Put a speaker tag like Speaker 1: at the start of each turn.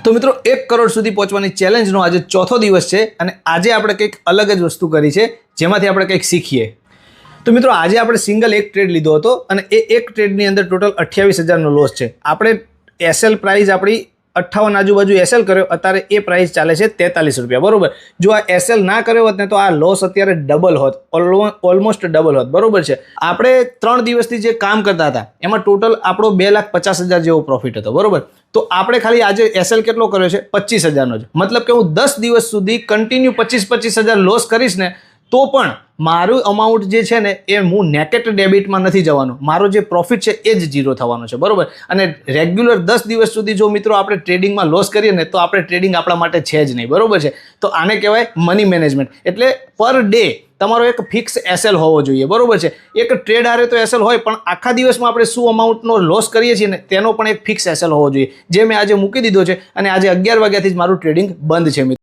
Speaker 1: તો મિત્રો 1 કરોડ સુધી પહોંચવાની ચેલેન્જનો આજે ચોથો દિવસ છે અને આજે આપણે કંઈક અલગ જ વસ્તુ કરી છે જેમાંથી આપણે કંઈક શીખીએ. તો મિત્રો આજે આપણે સિંગલ એક ટ્રેડ લીધો હતો અને એ એક ટ્રેડની અંદર ટોટલ 28,000નો લોસ છે. આપણે એસએલ પ્રાઇસ આપણી 58 આજુબાજુ એસએલ કર્યો, અત્યારે એ પ્રાઇસ ચાલે છે 43 રૂપિયા, બરોબર. જો આ એસએલ ના કર્યો હોત ને તો આ લોસ અત્યારે ડબલ હોત, ઓલમોસ્ટ ડબલ હોત, બરોબર છે. આપણે 3 દિવસથી જે કામ કરતા હતા એમાં ટોટલ આપણો 2,50,000 જેવો પ્રોફિટ હતો, બરોબર. તો આપણે ખાલી આજે એસએલ કેટલો કર્યો છે? 25,000નો જ. મતલબ કે હું 10 દિવસ સુધી કન્ટિન્યુ 25,000 લોસ કરીશ ને તો પણ મારું અમાઉન્ટ જે છે ને એ હું નેકેટ ડેબિટમાં નથી જવાનું, મારો જે પ્રોફિટ છે એ જ ઝીરો થવાનો છે, બરોબર. અને રેગ્યુલર 10 દિવસ સુધી જો મિત્રો આપણે ટ્રેડિંગમાં લોસ કરીએ ને તો આપણે ટ્રેડિંગ આપણા માટે છે જ નહીં, બરોબર છે. તો આને કહેવાય મની મેનેજમેન્ટ. એટલે પર ડે તમારો એક ફિક્સ એસએલ હોવો જોઈએ, બરોબર છે. એક ટ્રેડ હારે તો એસએલ હોય પણ આખા દિવસમાં આપણે શું અમાઉન્ટનો લોસ કરીએ છીએ ને તેનો પણ એક ફિક્સ એસએલ હોવો જોઈએ, જે મેં આજે મૂકી દીધો છે અને આજે 11 વાગ્યાથી જ મારું ટ્રેડિંગ બંધ છે મિત્રો.